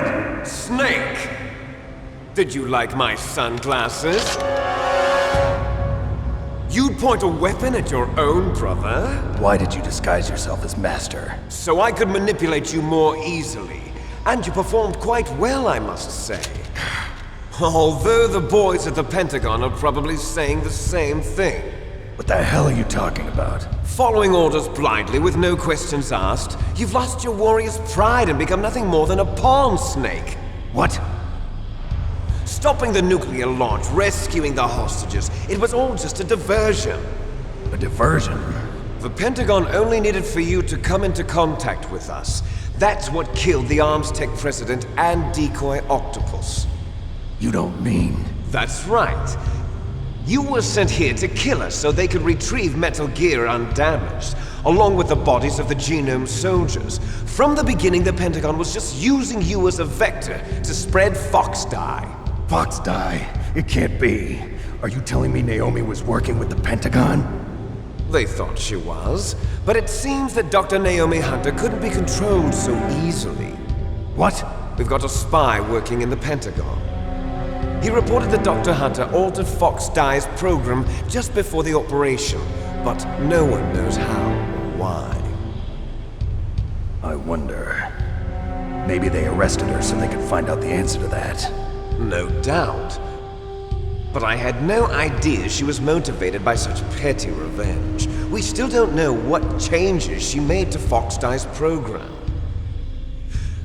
red! Snake! Did you like my sunglasses? You'd point a weapon at your own brother? Why did you disguise yourself as Master? So I could manipulate you more easily. And you performed quite well, I must say. Although the boys at the Pentagon are probably saying the same thing. What the hell are you talking about? Following orders blindly with no questions asked, you've lost your warrior's pride and become nothing more than a pawn snake. What? Stopping the nuclear launch, rescuing the hostages, it was all just a diversion. A diversion? The Pentagon only needed for you to come into contact with us. That's what killed the Arms Tech president and decoy octopus. You don't mean... That's right. You were sent here to kill us so they could retrieve Metal Gear undamaged, along with the bodies of the Genome soldiers. From the beginning, the Pentagon was just using you as a vector to spread Fox dye. Fox dye? It can't be. Are you telling me Naomi was working with the Pentagon? They thought she was, but it seems that Dr. Naomi Hunter couldn't be controlled so easily. What? We've got a spy working in the Pentagon. He reported that Dr. Hunter altered Fox Dye's program just before the operation, but no one knows how or why. I wonder... Maybe they arrested her so they could find out the answer to that. No doubt. But I had no idea she was motivated by such petty revenge. We still don't know what changes she made to Fox Dye's program.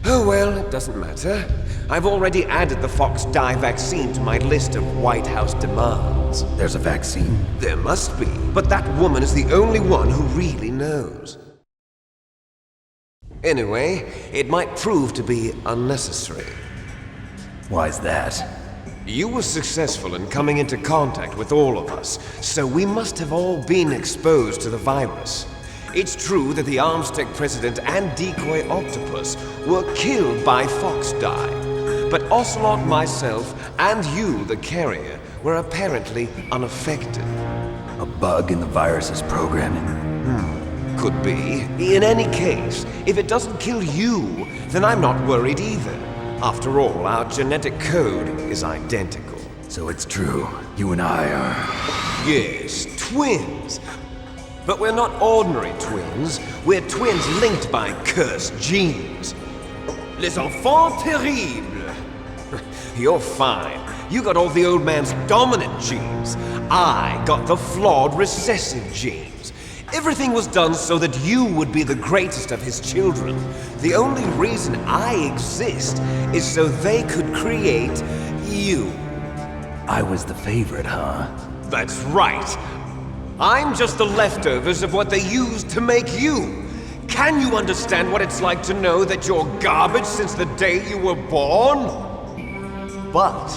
Oh well, it doesn't matter. I've already added the Fox Dye vaccine to my list of White House demands. There's a vaccine? There must be, but that woman is the only one who really knows. Anyway, it might prove to be unnecessary. Why's that? You were successful in coming into contact with all of us, so we must have all been exposed to the virus. It's true that the Arms Tech president and decoy octopus were killed by Fox Dye, but Ocelot, myself, and you, the carrier, were apparently unaffected. A bug in the virus's programming? Could be. In any case, if it doesn't kill you, then I'm not worried either. After all, our genetic code is identical. So it's true. You and I are... Yes, twins. But we're not ordinary twins. We're twins linked by cursed genes. Les enfants terribles. You're fine. You got all the old man's dominant genes. I got the flawed recessive genes. Everything was done so that you would be the greatest of his children. The only reason I exist is so they could create you. I was the favorite, huh? That's right. I'm just the leftovers of what they used to make you. Can you understand what it's like to know that you're garbage since the day you were born? But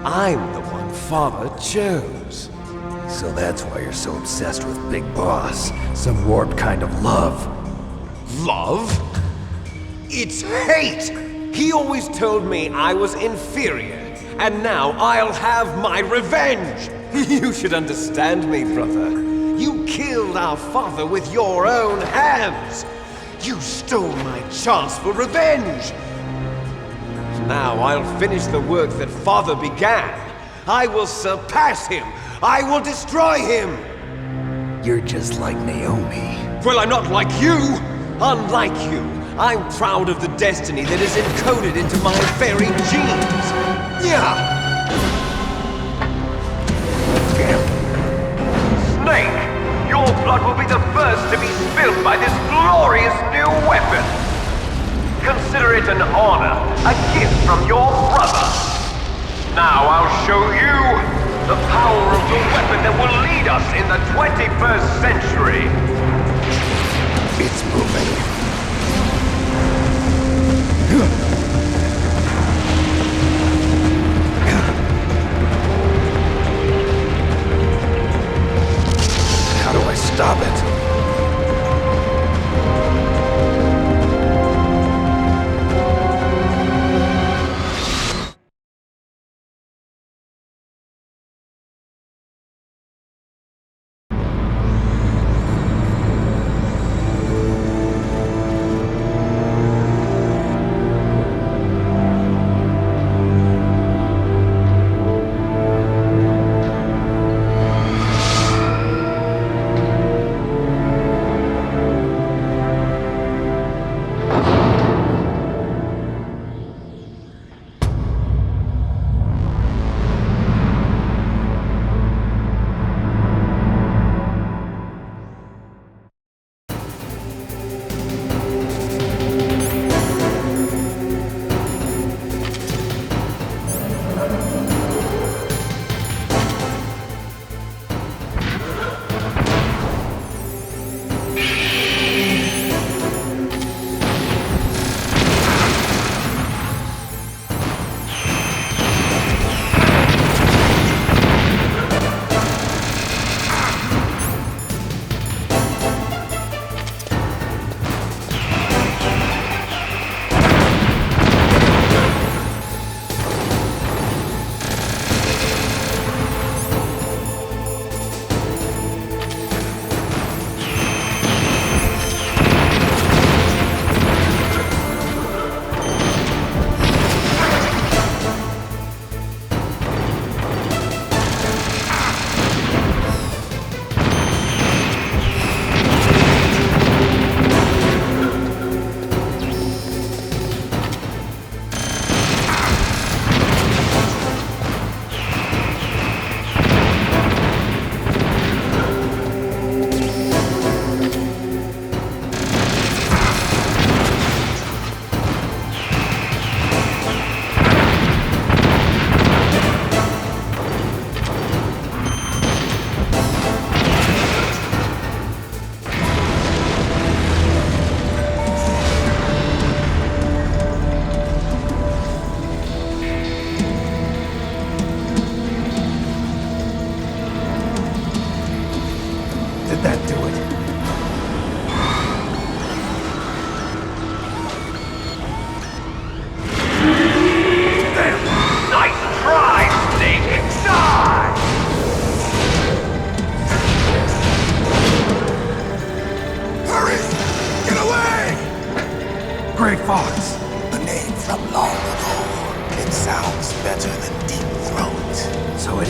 I'm the one Father chose. So that's why you're so obsessed with Big Boss. Some warped kind of love. Love? It's hate! He always told me I was inferior, and now I'll have my revenge! You should understand me, brother. You killed our father with your own hands! You stole my chance for revenge! Now I'll finish the work that Father began. I will surpass him! I will destroy him! You're just like Naomi. Well, I'm not like you! Unlike you, I'm proud of the destiny that is encoded into my very genes! Yeah! Snake! Your blood will be the first to be spilled by this glorious new weapon! Consider it an honor, a gift from your brother! Now I'll show you the power of the weapon that will lead us in the 21st century! It's moving. How do I stop it?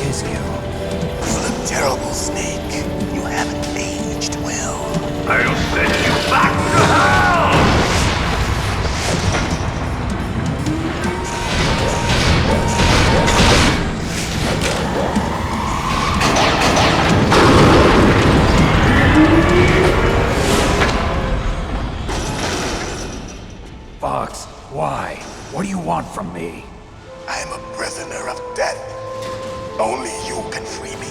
is you? You look terrible, Snake. You haven't aged well. I'll send you back to hell! Fox, why? What do you want from me? I am a prisoner of death. Only you can free me.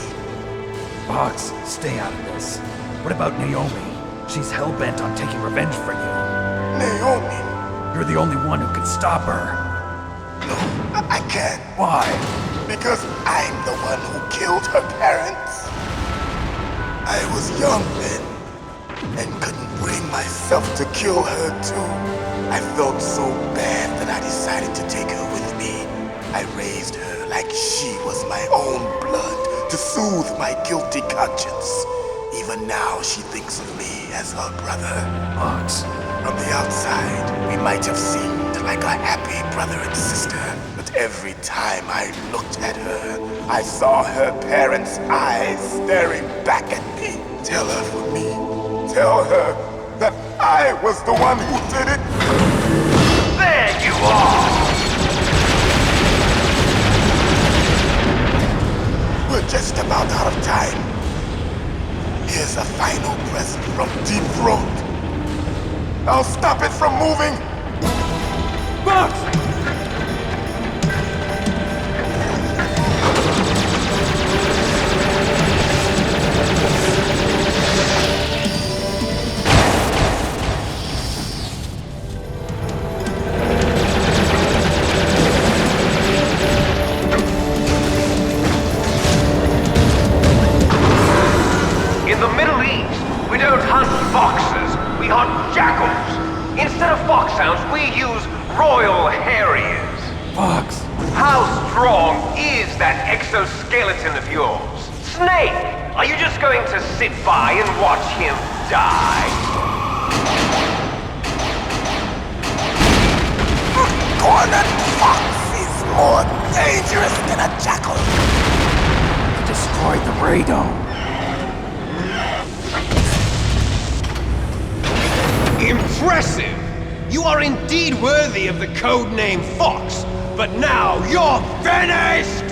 Fox, stay out of this. What about Naomi? She's hell-bent on taking revenge for you. Naomi? You're the only one who can stop her. No, I can't. Why? Because I'm the one who killed her parents. I was young then, and couldn't bring myself to kill her too. I felt so bad that I decided to take her with me. I raised her like she was my own blood to soothe my guilty conscience. Even now, she thinks of me as her brother. Fox. From the outside, we might have seemed like a happy brother and sister, but every time I looked at her, I saw her parents' eyes staring back at me. Tell her for me. Tell her that I was the one who did it. There you are! We're just about out of time. Here's a final present from Deep Throat. I'll stop it from moving. Fox! In the Middle East, we don't hunt foxes, we hunt jackals. Instead of foxhounds, we use Royal Harriers. Fox! How strong is that exoskeleton of yours? Snake, are you just going to sit by and watch him die? Cornered fox is more dangerous than a jackal. Destroyed the radome. Impressive! You are indeed worthy of the codename Fox, but now you're finished!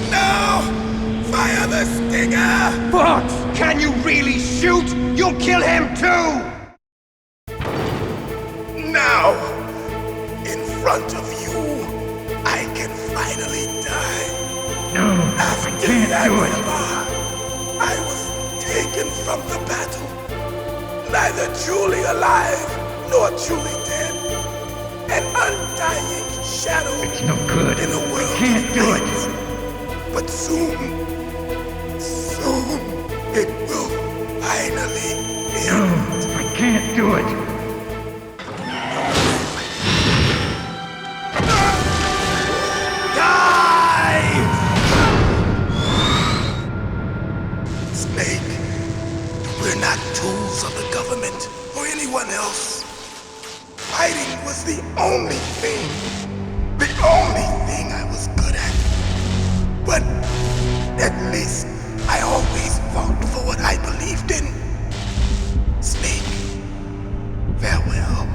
No! Fire the stinger! Fox! Can you really shoot? You'll kill him too! Now, in front of you, I can finally die. No, After I can't do it. Zanzibar, I was taken from the battle. Neither truly alive nor truly dead. An undying shadow. It's no good. In a world I can't do it. it. But soon, it will finally No, end. I can't do it. Snake, we're not tools of the government or anyone else. Fighting was the only thing I was good at. But at least I always fought for what I believed in. Snake, farewell.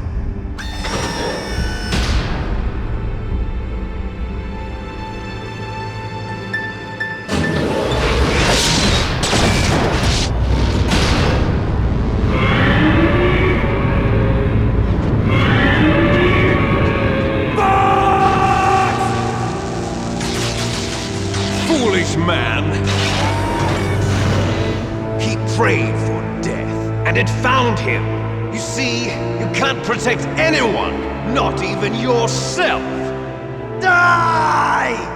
Foolish man! He prayed for death, and it found him. You see, you can't protect anyone, not even yourself. Die!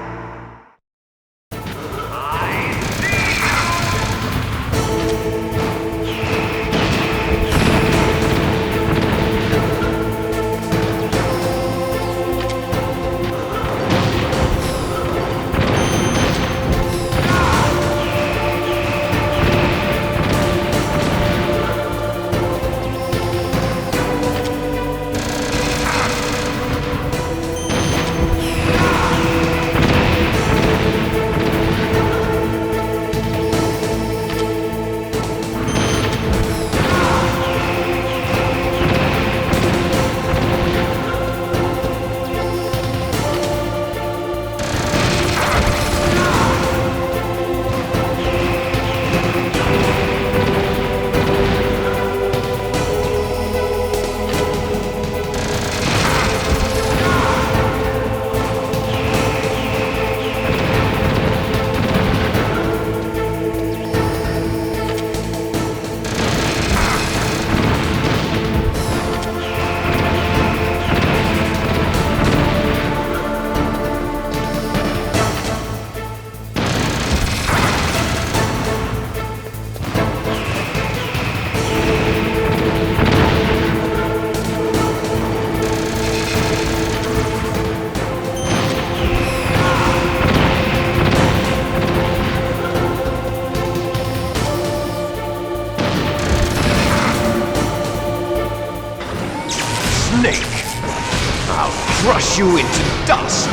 crunch you into dust.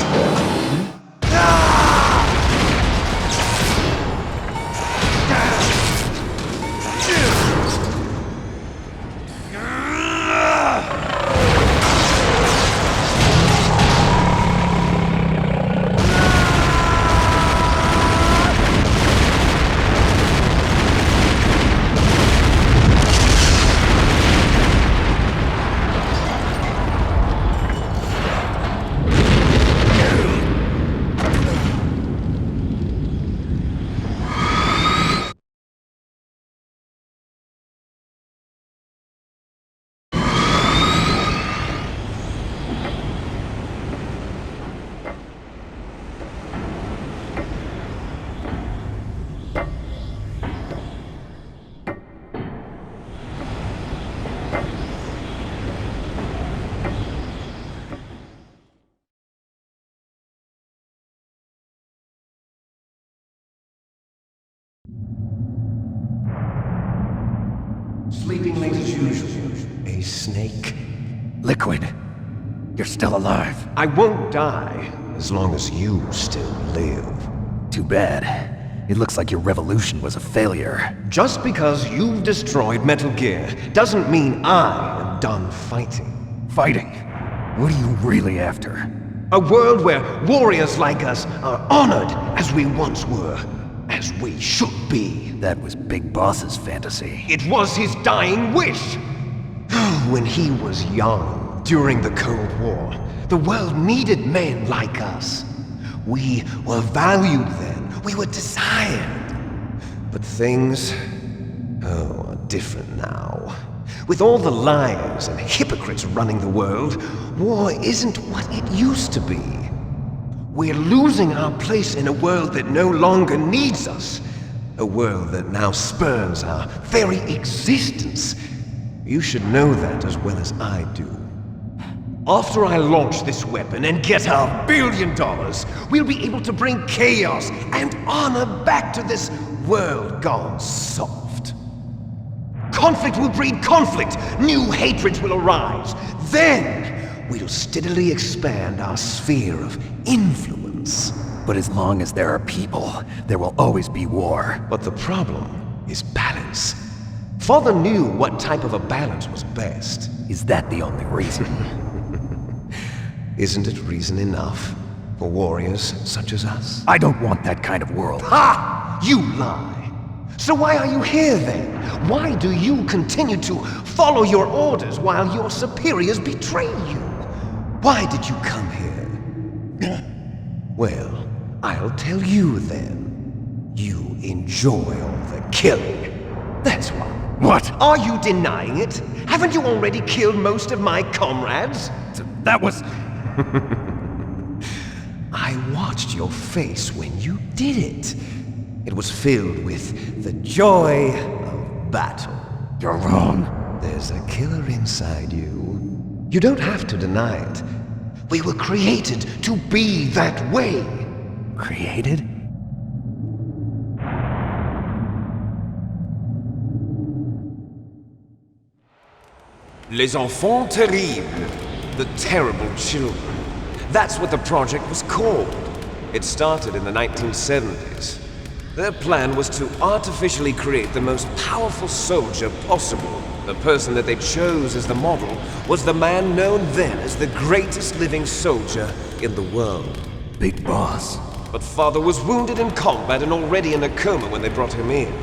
Sleeping late as usual. A snake? Liquid, you're still alive. I won't die as long as you still live. Too bad. It looks like your revolution was a failure. Just because you've destroyed Metal Gear doesn't mean I am done fighting. Fighting? What are you really after? A world where warriors like us are honored as we once were, as we should be. That was Big Boss's fantasy. It was his dying wish. When he was young, during the Cold War, the world needed men like us. We were valued then. We were desired. But things, are different now. With all the liars and hypocrites running the world, war isn't what it used to be. We're losing our place in a world that no longer needs us. A world that now spurns our very existence. You should know that as well as I do. After I launch this weapon and get our $1 billion, we'll be able to bring chaos and honor back to this world gone soft. Conflict will breed conflict. New hatreds will arise. Then, we'll steadily expand our sphere of influence. But as long as there are people, there will always be war. But the problem is balance. Father knew what type of a balance was best. Is that the only reason? Isn't it reason enough for warriors such as us? I don't want that kind of world. Ha! You lie! So why are you here then? Why do you continue to follow your orders while your superiors betray you? Why did you come here? Well, I'll tell you then. You enjoy all the killing. That's why. What? Are you denying it? Haven't you already killed most of my comrades? That was... I watched your face when you did it. It was filled with the joy of battle. You're wrong. There's a killer inside you. You don't have to deny it. We were created to be that way. Created? Les enfants terribles. The terrible children. That's what the project was called. It started in the 1970s. Their plan was to artificially create the most powerful soldier possible. The person that they chose as the model was the man known then as the greatest living soldier in the world. Big Boss. But Father was wounded in combat and already in a coma when they brought him in.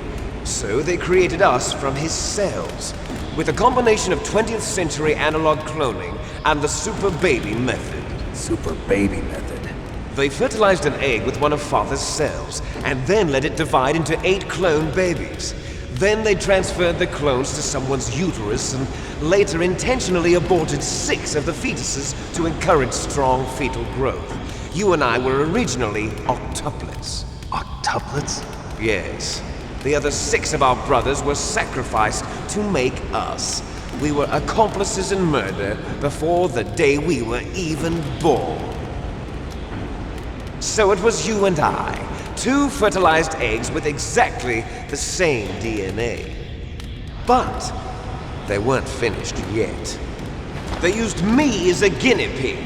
So they created us from his cells, with a combination of 20th century analog cloning and the super baby method. Super baby method. They fertilized an egg with one of Father's cells, and then let it divide into 8 clone babies. Then they transferred the clones to someone's uterus and later intentionally aborted 6 of the fetuses to encourage strong fetal growth. You and I were originally octuplets. Octuplets? Yes. The other 6 of our brothers were sacrificed to make us. We were accomplices in murder before the day we were even born. So it was you and I, 2 fertilized eggs with exactly the same DNA. But they weren't finished yet. They used me as a guinea pig.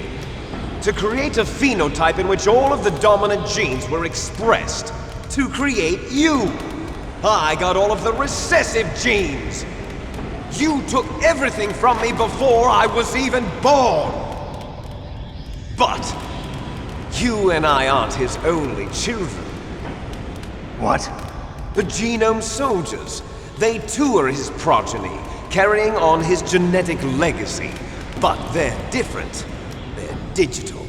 To create a phenotype in which all of the dominant genes were expressed. To create you. I got all of the recessive genes. You took everything from me before I was even born. But you and I aren't his only children. What? The Genome Soldiers. They too are his progeny, carrying on his genetic legacy. But they're different. They're digital.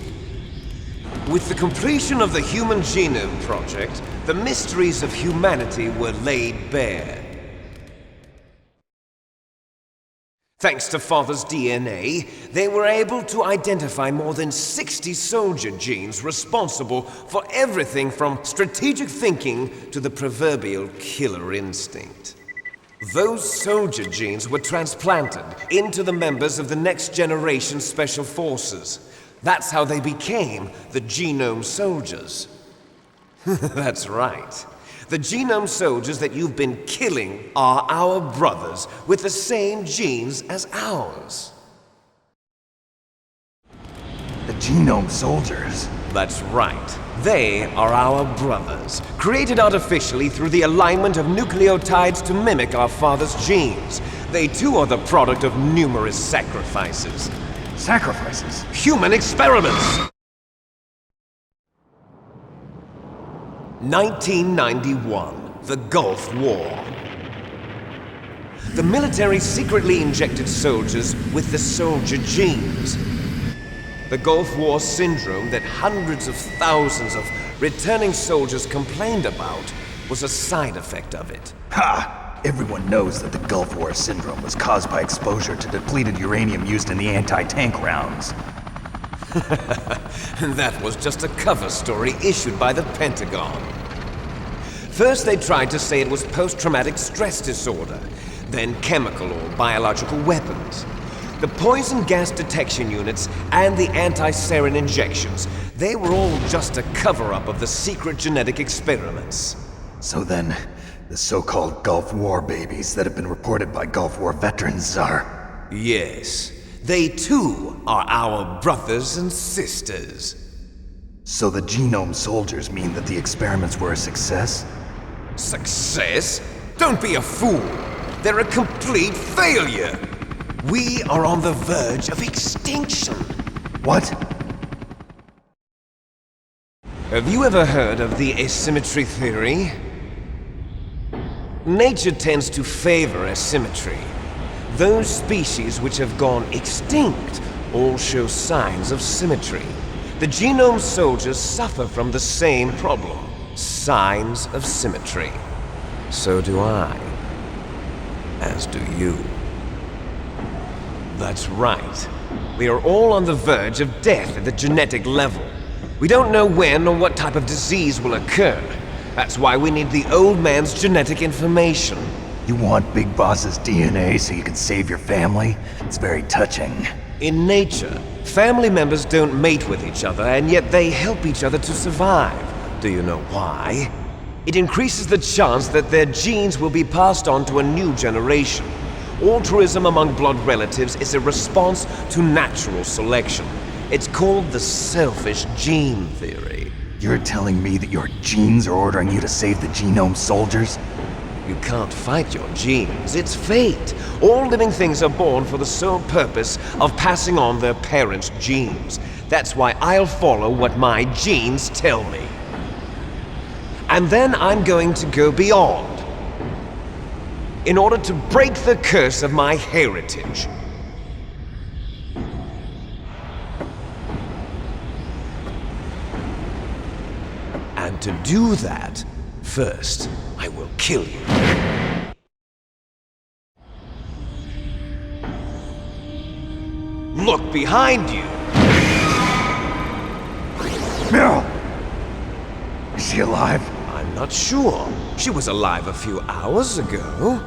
With the completion of the Human Genome Project, the mysteries of humanity were laid bare. Thanks to Father's DNA, they were able to identify more than 60 soldier genes responsible for everything from strategic thinking to the proverbial killer instinct. Those soldier genes were transplanted into the members of the next generation Special Forces. That's how they became the Genome Soldiers. That's right. The Genome Soldiers that you've been killing are our brothers with the same genes as ours. The Genome Soldiers? That's right. They are our brothers, created artificially through the alignment of nucleotides to mimic our father's genes. They too are the product of numerous sacrifices. Sacrifices? Human experiments! 1991, the Gulf War. The military secretly injected soldiers with the soldier genes. The Gulf War syndrome that hundreds of thousands of returning soldiers complained about was a side effect of it. Ha! Everyone knows that the Gulf War syndrome was caused by exposure to depleted uranium used in the anti-tank rounds. That was just a cover story issued by the Pentagon. First they tried to say it was post-traumatic stress disorder, then chemical or biological weapons. The poison gas detection units and the anti-sarin injections, they were all just a cover-up of the secret genetic experiments. So then, the so-called Gulf War babies that have been reported by Gulf War veterans are... Yes. They too are our brothers and sisters. So the Genome Soldiers mean that the experiments were a success? Success? Don't be a fool! They're a complete failure! We are on the verge of extinction! What? Have you ever heard of the asymmetry theory? Nature tends to favor asymmetry. Those species which have gone extinct all show signs of symmetry. The Genome Soldiers suffer from the same problem, signs of symmetry. So do I. As do you. That's right. We are all on the verge of death at the genetic level. We don't know when or what type of disease will occur. That's why we need the old man's genetic information. You want Big Boss's DNA so you can save your family? It's very touching. In nature, family members don't mate with each other, and yet they help each other to survive. Do you know why? It increases the chance that their genes will be passed on to a new generation. Altruism among blood relatives is a response to natural selection. It's called the selfish gene theory. You're telling me that your genes are ordering you to save the Genome Soldiers? You can't fight your genes. It's fate. All living things are born for the sole purpose of passing on their parents' genes. That's why I'll follow what my genes tell me. And then I'm going to go beyond. In order to break the curse of my heritage. And to do that, first, I will kill you. Look behind you! Meryl! Is she alive? I'm not sure. She was alive a few hours ago.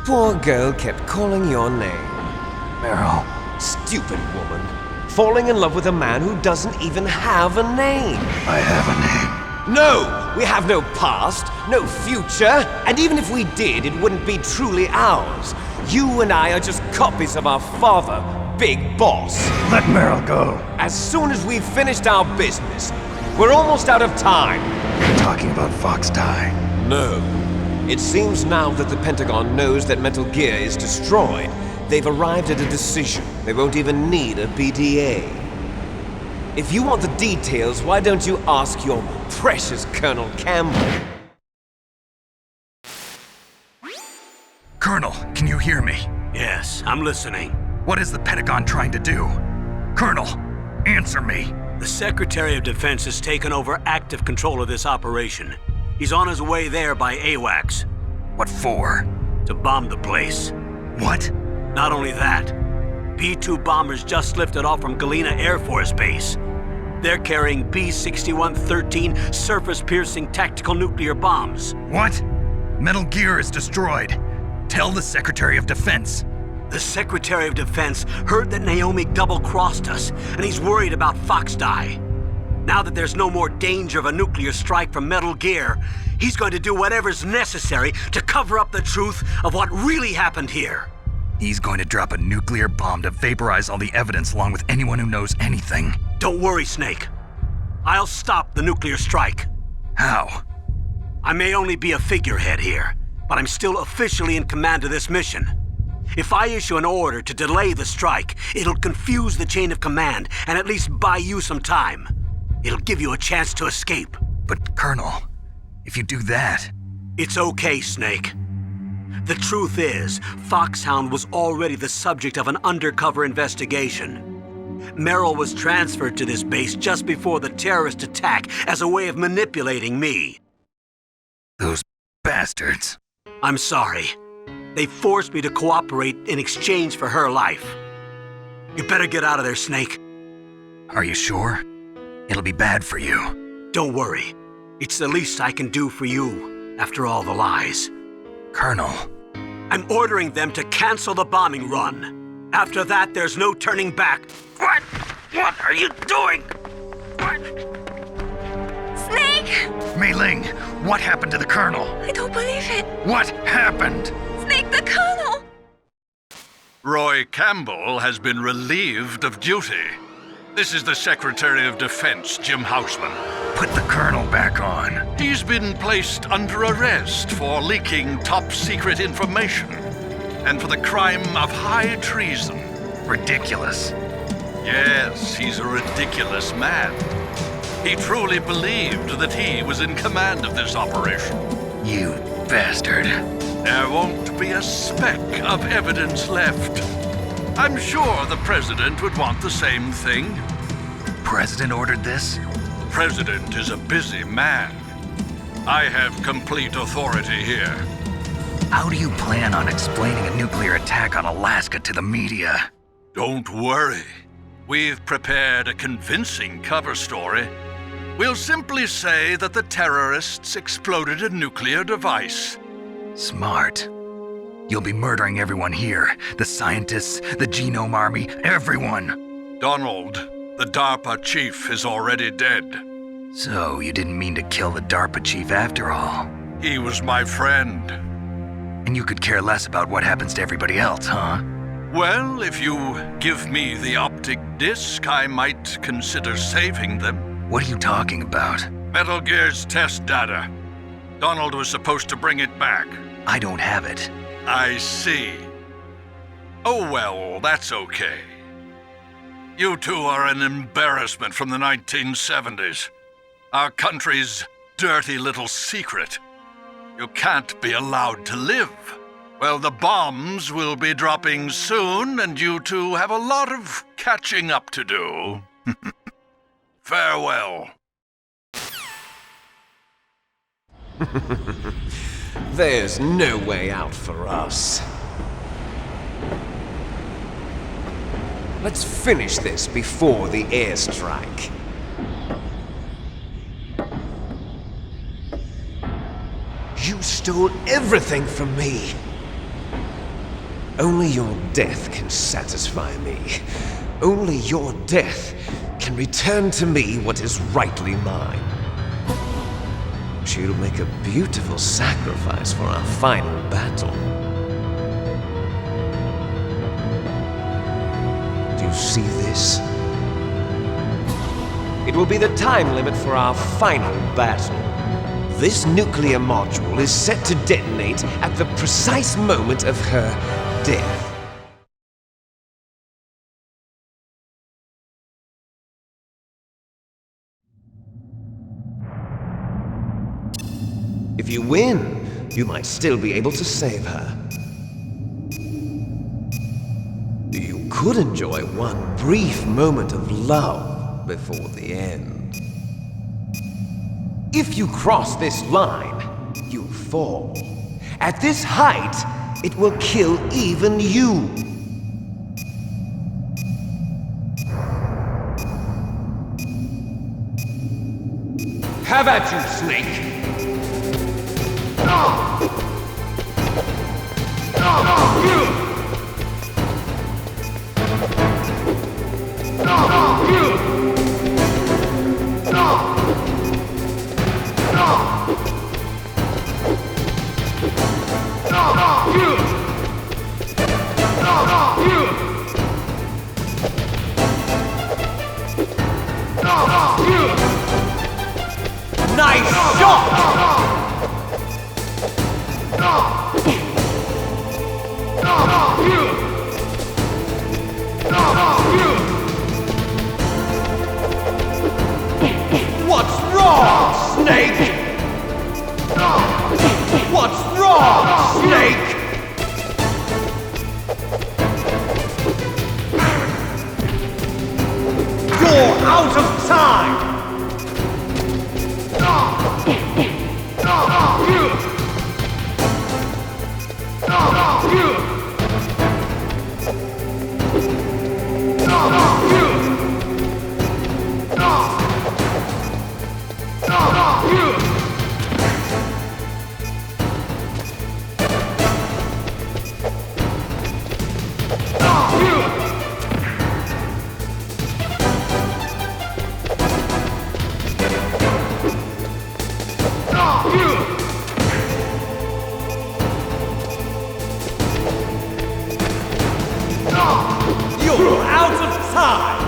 Poor girl kept calling your name. Meryl. Stupid woman. Falling in love with a man who doesn't even have a name. I have a name. No! We have no past, no future, and even if we did, it wouldn't be truly ours. You and I are just copies of our father, big boss. Let Meryl go. As soon as we've finished our business, we're almost out of time. You're talking about Fox Die. No. It seems now that the Pentagon knows that Metal Gear is destroyed, they've arrived at a decision. They won't even need a BDA. If you want the details, why don't you ask your precious Colonel Campbell? Colonel, can you hear me? Yes, I'm listening. What is the Pentagon trying to do? Colonel, answer me. The Secretary of Defense has taken over active control of this operation. He's on his way there by AWACS. What for? To bomb the place. What? Not only that, B-2 bombers just lifted off from Galena Air Force Base. They're carrying B-6113 surface-piercing tactical nuclear bombs. What? Metal Gear is destroyed. Tell the Secretary of Defense. The Secretary of Defense heard that Naomi double-crossed us, and he's worried about Fox Die. Now that there's no more danger of a nuclear strike from Metal Gear, he's going to do whatever's necessary to cover up the truth of what really happened here. He's going to drop a nuclear bomb to vaporize all the evidence along with anyone who knows anything. Don't worry, Snake. I'll stop the nuclear strike. How? I may only be a figurehead here, but I'm still officially in command of this mission. If I issue an order to delay the strike, it'll confuse the chain of command and at least buy you some time. It'll give you a chance to escape. But, Colonel, if you do that... It's okay, Snake. The truth is, Foxhound was already the subject of an undercover investigation. Meryl was transferred to this base just before the terrorist attack as a way of manipulating me. Those bastards. I'm sorry. They forced me to cooperate in exchange for her life. You better get out of there, Snake. Are you sure? It'll be bad for you. Don't worry. It's the least I can do for you, after all the lies. Colonel. I'm ordering them to cancel the bombing run. After that, there's no turning back. What? What are you doing? What? Snake! Mei Ling, what happened to the Colonel? I don't believe it. What happened? Snake, the Colonel! Roy Campbell has been relieved of duty. This is the Secretary of Defense, Jim Houseman. Put the Colonel back on. He's been placed under arrest for leaking top-secret information and for the crime of high treason. Ridiculous. Yes, he's a ridiculous man. He truly believed that he was in command of this operation. You bastard. There won't be a speck of evidence left. I'm sure the President would want the same thing. President ordered this? President is a busy man. I have complete authority here. How do you plan on explaining a nuclear attack on Alaska to the media? Don't worry. We've prepared a convincing cover story. We'll simply say that the terrorists exploded a nuclear device. Smart. You'll be murdering everyone here. The scientists, the Genome Army, everyone. Donald, the DARPA chief, is already dead. So, you didn't mean to kill the DARPA chief after all. He was my friend. And you could care less about what happens to everybody else, huh? Well, if you give me the optic disc, I might consider saving them. What are you talking about? Metal Gear's test data. Donald was supposed to bring it back. I don't have it. I see. Oh well, that's okay. You two are an embarrassment from the 1970s. Our country's dirty little secret. You can't be allowed to live. Well, the bombs will be dropping soon, and you two have a lot of catching up to do. Farewell. There's no way out for us. Let's finish this before the airstrike. You stole everything from me. Only your death can satisfy me. Only your death can return to me what is rightly mine. She'll make a beautiful sacrifice for our final battle. you see this? It will be the time limit for our final battle. This nuclear module is set to detonate at the precise moment of her death. If you win, you might still be able to save her. You could enjoy one brief moment of love before the end. If you cross this line, you'll fall. At this height, it will kill even you. Have at you, Snake! Nice shot! What's wrong, Snake? What's wrong, Snake? You're out of time! You're out of time!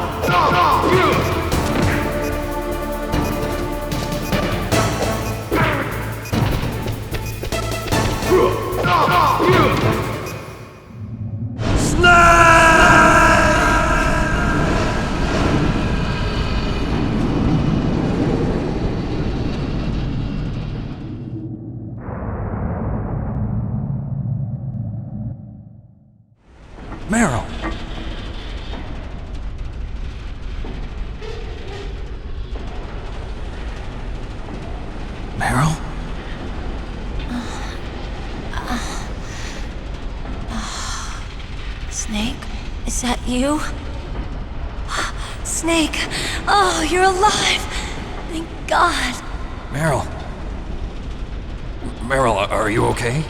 Meryl! Meryl? Snake, is that you? Snake, oh, you're alive! Thank God. Meryl? Meryl, are you okay?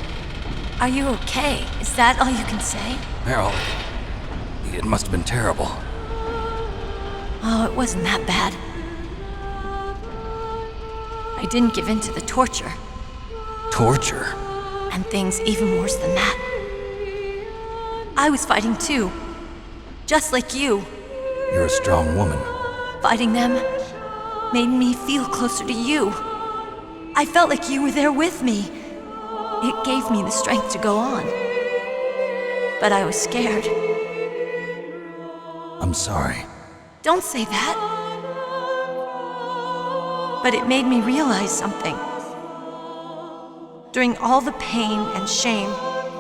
Are you okay? Is that all you can say? Meryl, it must have been terrible. Oh, it wasn't that bad. I didn't give in to the torture. Torture? And things even worse than that. I was fighting too. Just like you. You're a strong woman. Fighting them made me feel closer to you. I felt like you were there with me. It gave me the strength to go on. But I was scared. I'm sorry. Don't say that. But it made me realize something. During all the pain and shame,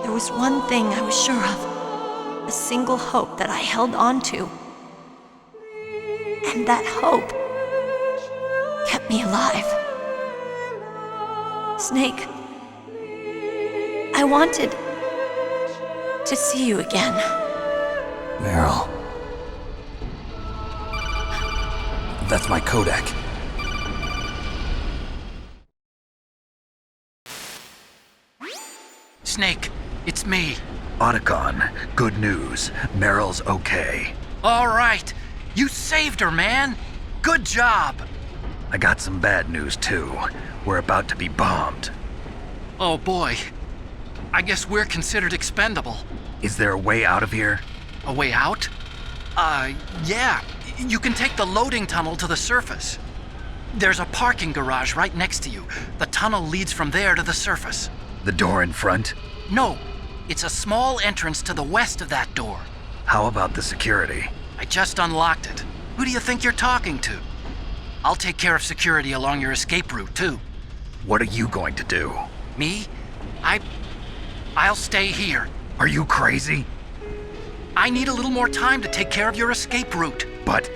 there was one thing I was sure of. A single hope that I held on to. And that hope kept me alive. Snake, I wanted to see you again. Meryl. That's my Kodak. Snake, it's me. Otacon, good news. Meryl's okay. All right. You saved her, man. Good job. I got some bad news, too. We're about to be bombed. Oh, boy. I guess we're considered expendable. Is there a way out of here? A way out? Yeah. You can take the loading tunnel to the surface. There's a parking garage right next to you. The tunnel leads from there to the surface. The door in front? No, it's a small entrance to the west of that door. How about the security? I just unlocked it. Who do you think you're talking to? I'll take care of security along your escape route, too. What are you going to do? Me? I'll stay here. Are you crazy? I need a little more time to take care of your escape route. But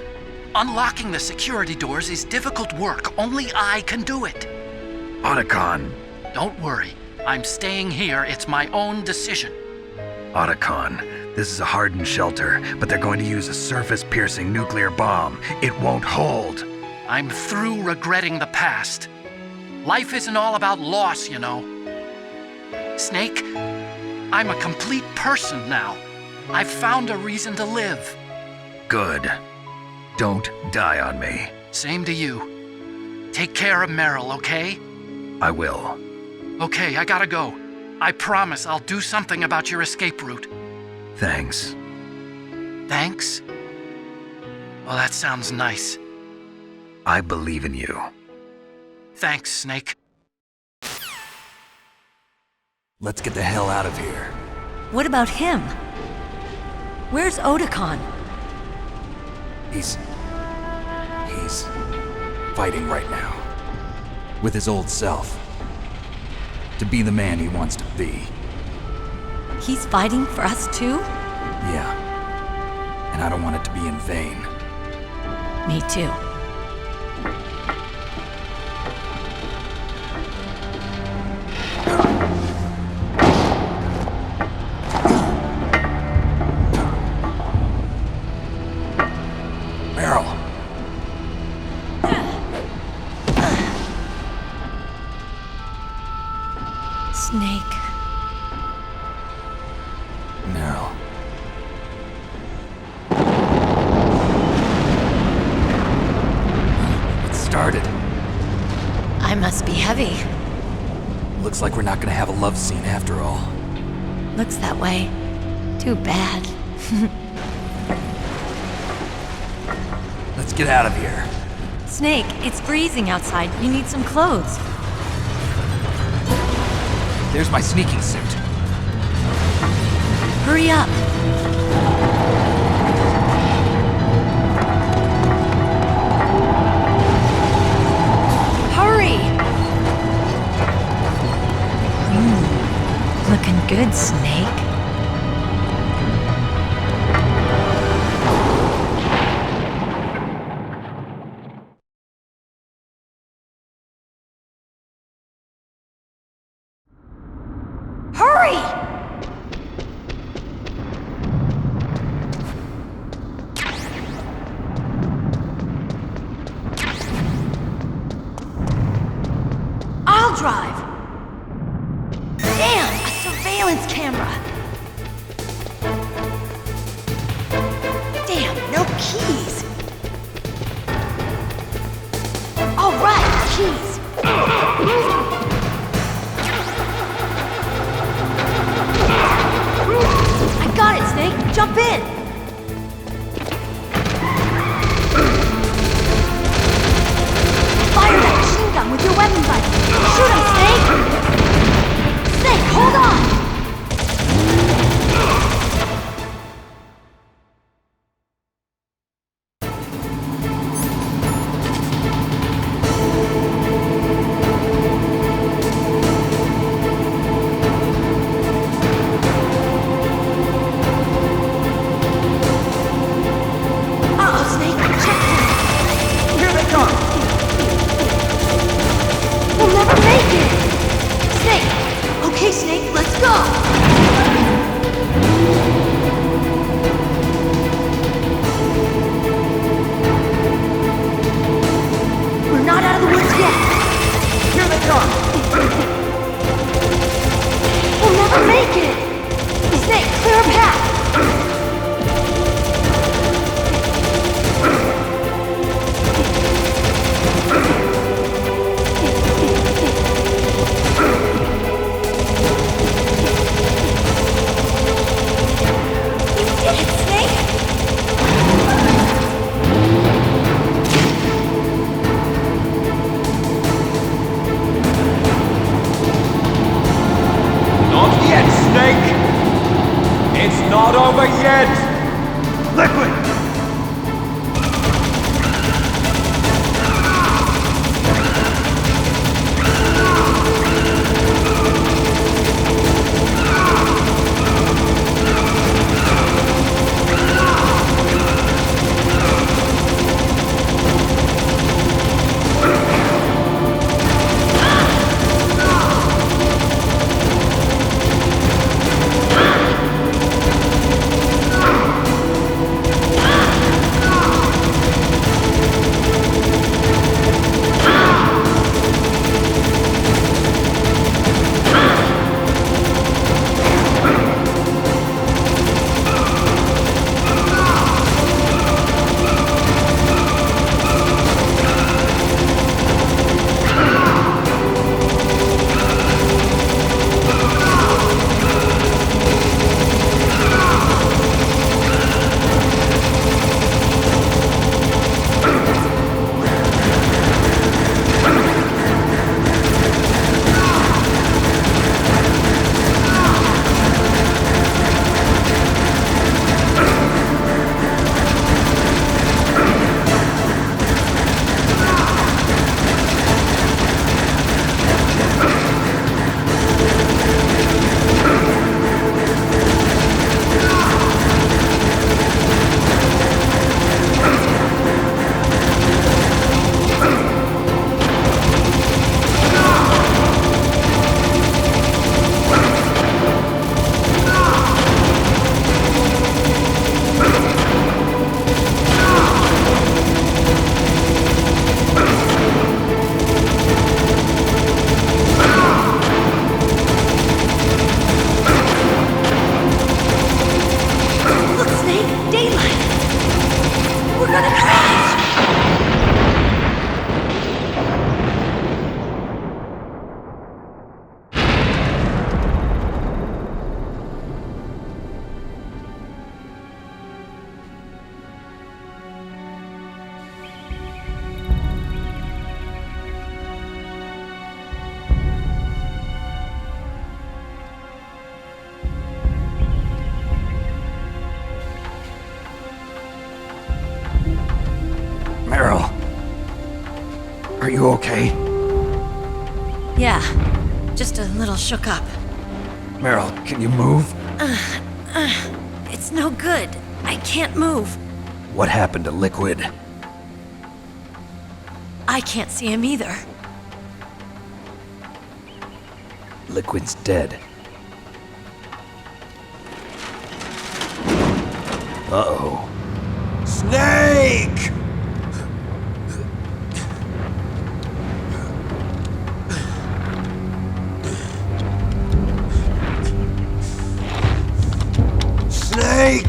Unlocking the security doors is difficult work. Only I can do it. Otacon. Don't worry. I'm staying here. It's my own decision. Otacon, this is a hardened shelter, but they're going to use a surface-piercing nuclear bomb. It won't hold. I'm through regretting the past. Life isn't all about loss, you know. Snake, I'm a complete person now. I've found a reason to live. Good. Don't die on me. Same to you. Take care of Meryl, okay? I will. Okay, I gotta go. I promise I'll do something about your escape route. Thanks. Thanks? Well, that sounds nice. I believe in you. Thanks, Snake. Let's get the hell out of here. What about him? Where's Otacon? He's fighting right now. With his old self. To be the man he wants to be. He's fighting for us too? Yeah. And I don't want it to be in vain. Me too. Meryl! Snake. Meryl. It started. I must be heavy. Looks like we're not gonna have a love scene after all. Looks that way. Too bad. Let's get out of here. Snake, it's freezing outside. You need some clothes. There's my sneaking suit. Hurry up. Hurry! Looking good, Snake. Hurry! I'll drive. Damn, a surveillance camera. Damn, no keys. All right, keys. I got it, Snake. Jump in. Fire that machine gun with your weapon button. Shoot him, Snake. Snake, hold on. dead! Liquid! Are you okay? Yeah, just a little shook up. Meryl, can you move? It's no good. I can't move. What happened to Liquid? I can't see him either. Liquid's dead. Uh-oh. Snake! Snake!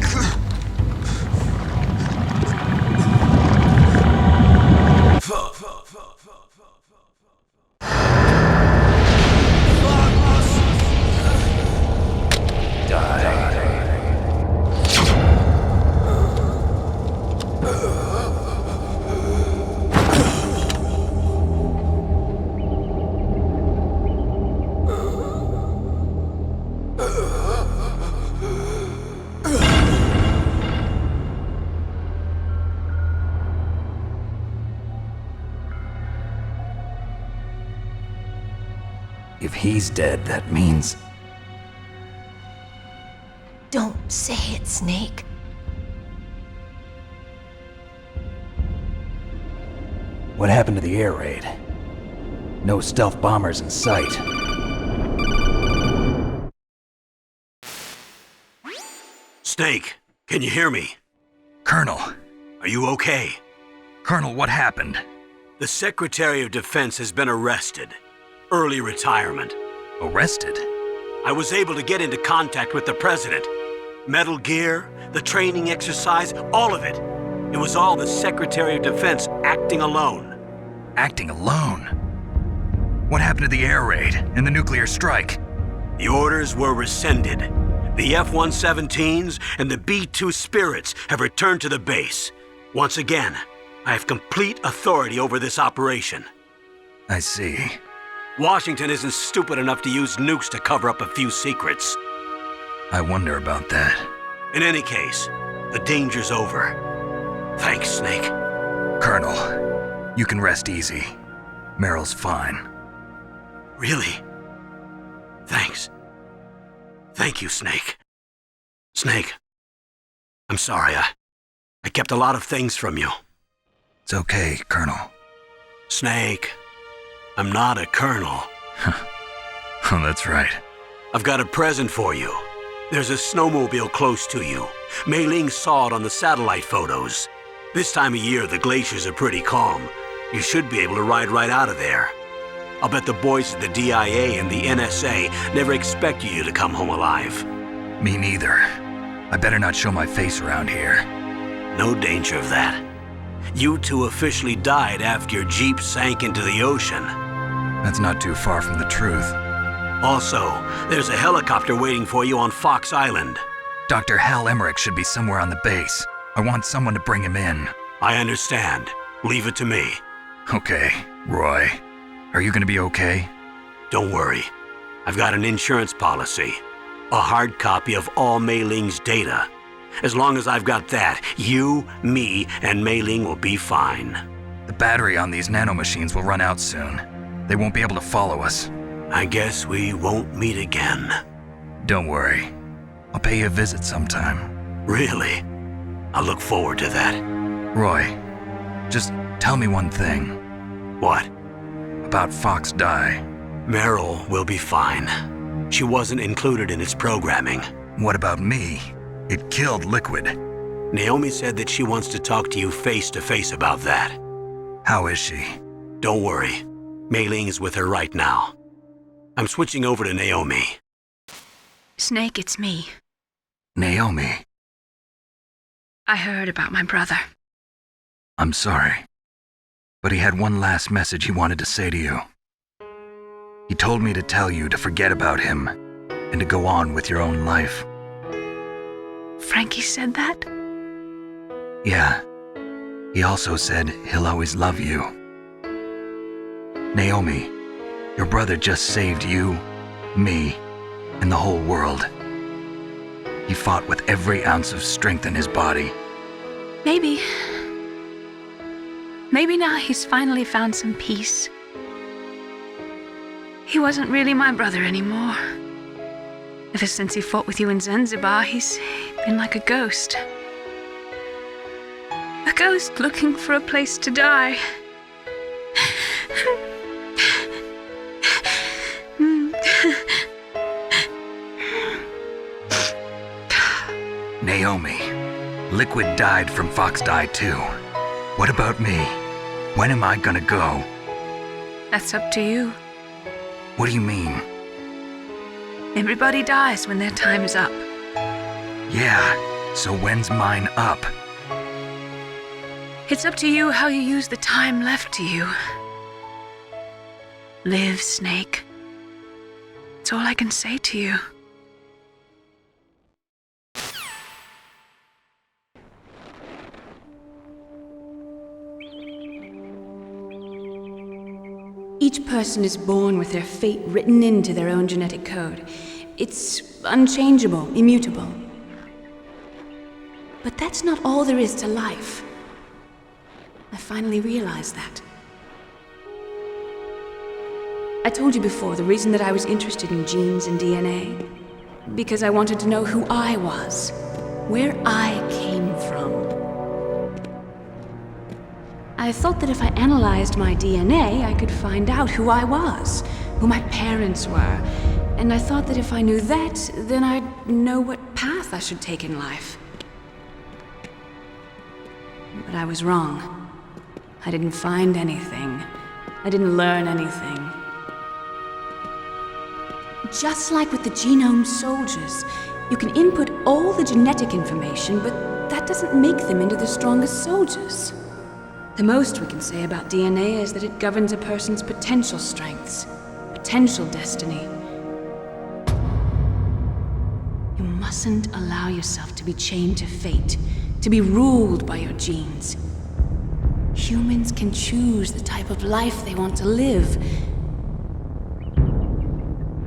If he's dead, that means... Don't say it, Snake. What happened to the air raid? No stealth bombers in sight. Snake, can you hear me? Colonel. Are you okay? Colonel, what happened? The Secretary of Defense has been arrested. Early retirement. Arrested? I was able to get into contact with the President. Metal Gear, the training exercise, all of it. It was all the Secretary of Defense acting alone. Acting alone? What happened to the air raid and the nuclear strike? The orders were rescinded. The F-117s and the B-2 Spirits have returned to the base. Once again, I have complete authority over this operation. I see. Washington isn't stupid enough to use nukes to cover up a few secrets. I wonder about that. In any case, the danger's over. Thanks, Snake. Colonel, you can rest easy. Meryl's fine. Really? Thanks. Thank you, Snake. Snake, I'm sorry, I kept a lot of things from you. It's okay, Colonel. Snake, I'm not a colonel. Oh, that's right. I've got a present for you. There's a snowmobile close to you. Mei Ling saw it on the satellite photos. This time of year, the glaciers are pretty calm. You should be able to ride right out of there. I'll bet the boys at the DIA and the NSA never expected you to come home alive. Me neither. I better not show my face around here. No danger of that. You two officially died after your Jeep sank into the ocean. That's not too far from the truth. Also, there's a helicopter waiting for you on Fox Island. Dr. Hal Emmerich should be somewhere on the base. I want someone to bring him in. I understand. Leave it to me. Okay, Roy. Are you gonna be okay? Don't worry. I've got an insurance policy. A hard copy of all Mei Ling's data. As long as I've got that, you, me, and Mei Ling will be fine. The battery on these nanomachines will run out soon. They won't be able to follow us. I guess we won't meet again. Don't worry. I'll pay you a visit sometime. Really? I look forward to that. Roy, just tell me one thing. What? About Fox Die. Meryl will be fine. She wasn't included in its programming. What about me? It killed Liquid. Naomi said that she wants to talk to you face to face about that. How is she? Don't worry. Mei Ling is with her right now. I'm switching over to Naomi. Snake, it's me. Naomi. I heard about my brother. I'm sorry. But he had one last message he wanted to say to you. He told me to tell you to forget about him and to go on with your own life. Frankie said that? Yeah. He also said he'll always love you. Naomi, your brother just saved you, me, and the whole world. He fought with every ounce of strength in his body. Maybe now he's finally found some peace. He wasn't really my brother anymore. Ever since he fought with you in Zanzibar, he's been like a ghost. A ghost looking for a place to die. Naomi, Liquid died from Fox Die too. What about me? When am I gonna go? That's up to you. What do you mean? Everybody dies when their time is up. Yeah, so when's mine up? It's up to you how you use the time left to you. Live, Snake. That's all I can say to you. Each person is born with their fate written into their own genetic code. It's unchangeable, immutable. But that's not all there is to life. I finally realized that. I told you before the reason that I was interested in genes and DNA. Because I wanted to know who I was, where I came from. I thought that if I analyzed my DNA, I could find out who I was, who my parents were, and I thought that if I knew that, then I'd know what path I should take in life. But I was wrong. I didn't find anything. I didn't learn anything. Just like with the genome soldiers, you can input all the genetic information, but that doesn't make them into the strongest soldiers. The most we can say about DNA is that it governs a person's potential strengths, potential destiny. You mustn't allow yourself to be chained to fate, to be ruled by your genes. Humans can choose the type of life they want to live.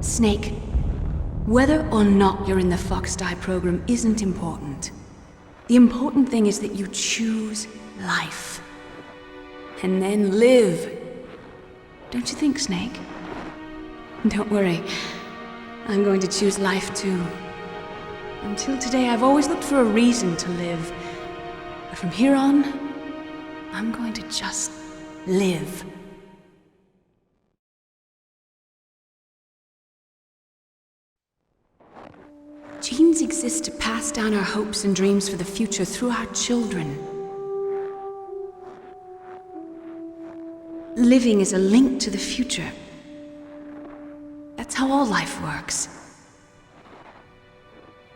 Snake, Whether or not you're in the Fox Die program isn't important. The important thing is that you choose life. And then live. Don't you think, Snake? Don't worry. I'm going to choose life too. Until today, I've always looked for a reason to live. But from here on, I'm going to just live. Genes exist to pass down our hopes and dreams for the future through our children. Living is a link to the future. That's how all life works.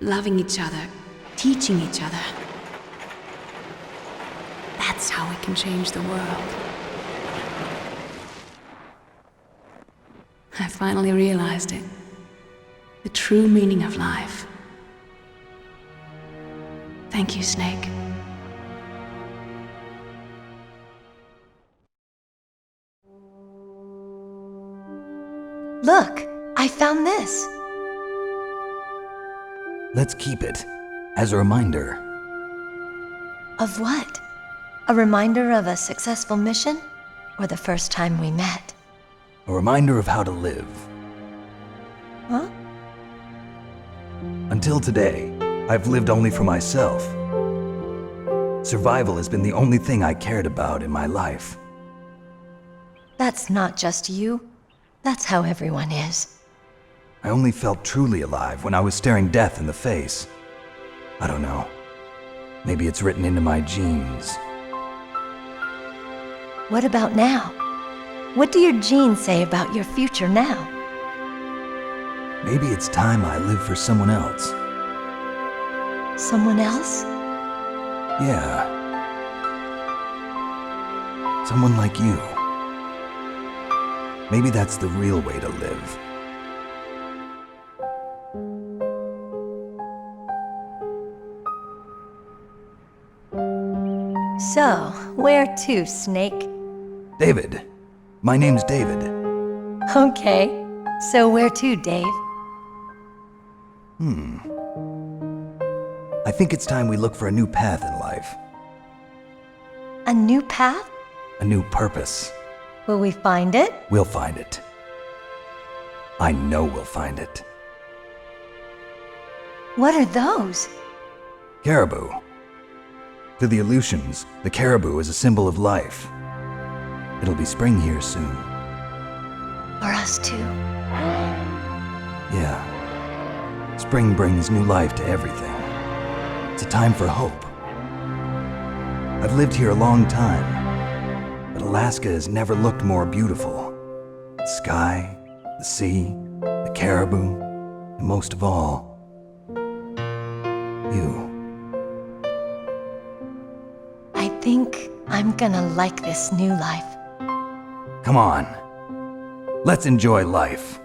Loving each other, teaching each other. That's how we can change the world. I finally realized it. The true meaning of life. Thank you, Snake. Look, I found this. Let's keep it as a reminder. Of what? A reminder of a successful mission? Or the first time we met? A reminder of how to live. Huh? Until today, I've lived only for myself. Survival has been the only thing I cared about in my life. That's not just you. That's how everyone is. I only felt truly alive when I was staring death in the face. I don't know. Maybe it's written into my genes. What about now? What do your genes say about your future now? Maybe it's time I live for someone else. Someone else? Yeah. Someone like you. Maybe that's the real way to live. So, where to, Snake? David. My name's David. Okay. So where to, Dave? I think it's time we look for a new path in life. A new path? A new purpose. Will we find it? We'll find it. I know we'll find it. What are those? Caribou. To the Aleutians, the caribou is a symbol of life. It'll be spring here soon. For us too. Yeah. Spring brings new life to everything. It's a time for hope. I've lived here a long time, but Alaska has never looked more beautiful. The sky, the sea, the caribou, and most of all, you. I think I'm gonna like this new life. Come on. Let's enjoy life.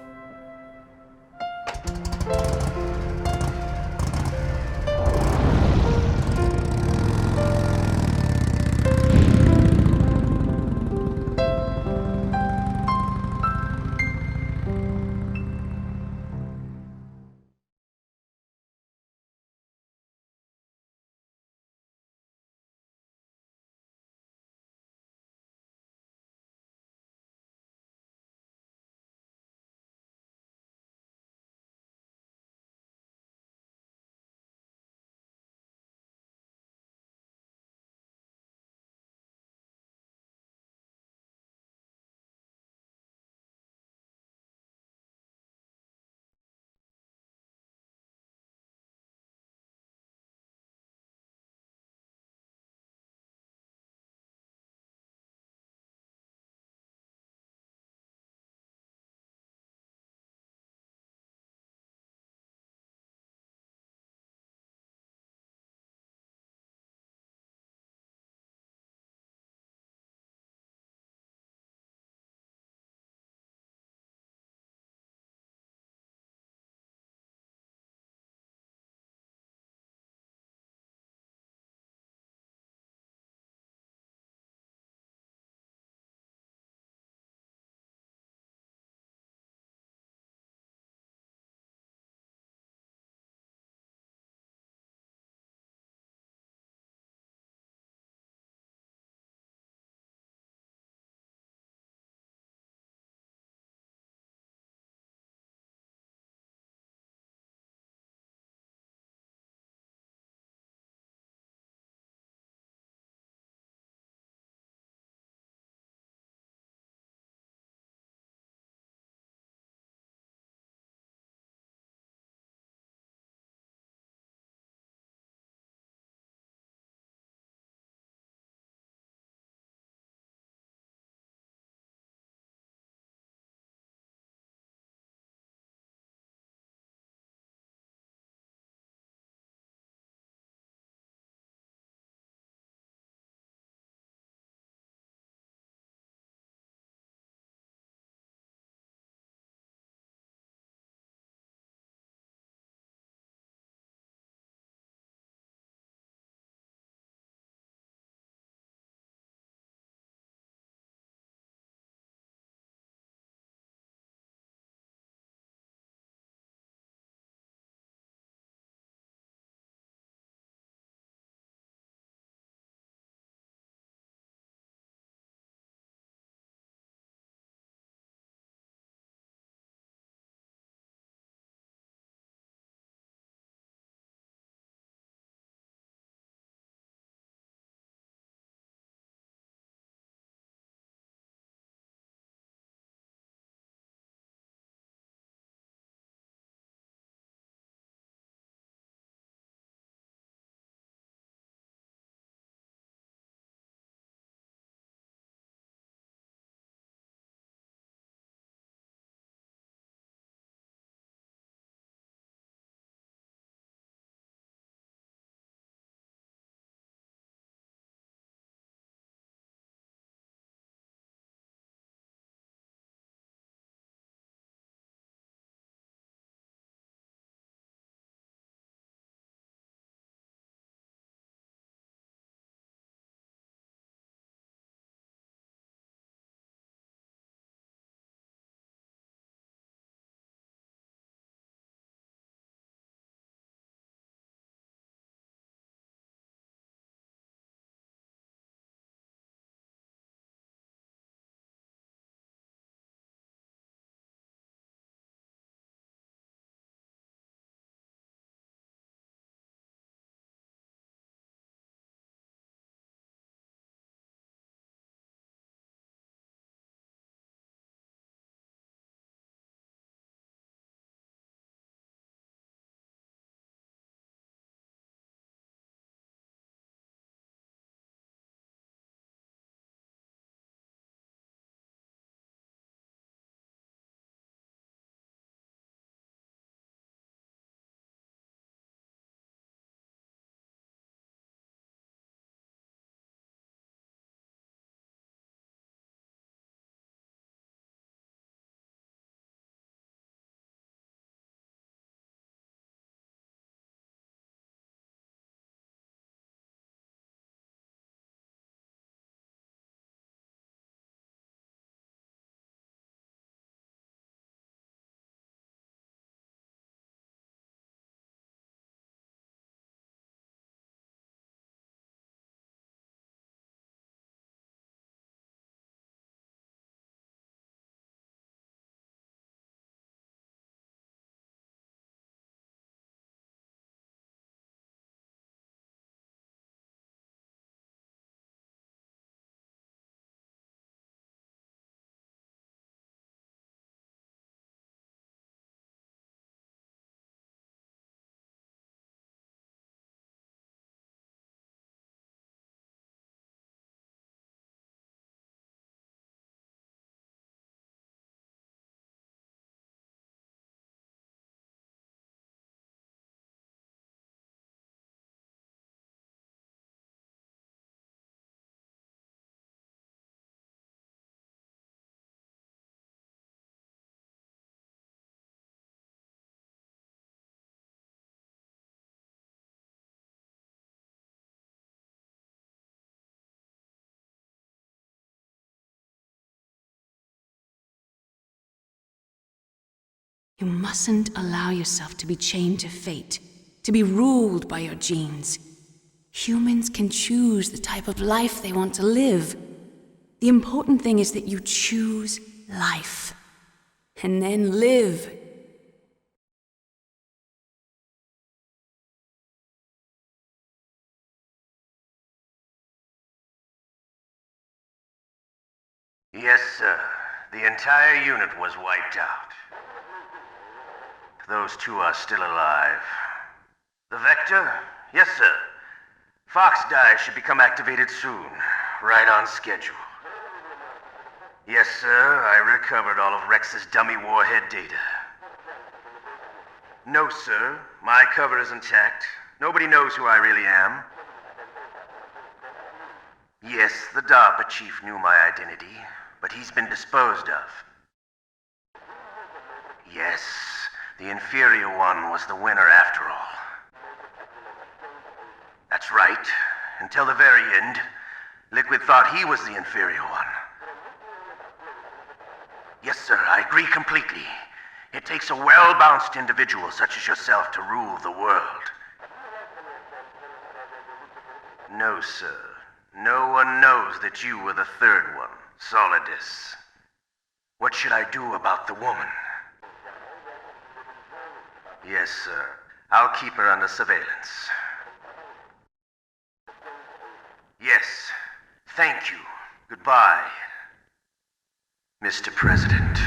You mustn't allow yourself to be chained to fate, to be ruled by your genes. Humans can choose the type of life they want to live. The important thing is that you choose life. And then live. Yes, sir. The entire unit was wiped out. Those two are still alive. The Vector? Yes, sir. Fox Die should become activated soon. Right on schedule. Yes, sir. I recovered all of Rex's dummy warhead data. No, sir. My cover is intact. Nobody knows who I really am. Yes, the DARPA chief knew my identity, but he's been disposed of. Yes, the inferior one was the winner after all. That's right. Until the very end, Liquid thought he was the inferior one. Yes, sir, I agree completely. It takes a well-balanced individual such as yourself to rule the world. No, sir. No one knows that you were the third one, Solidus. What should I do about the woman? Yes, sir. I'll keep her under surveillance. Yes. Thank you. Goodbye, Mr. President.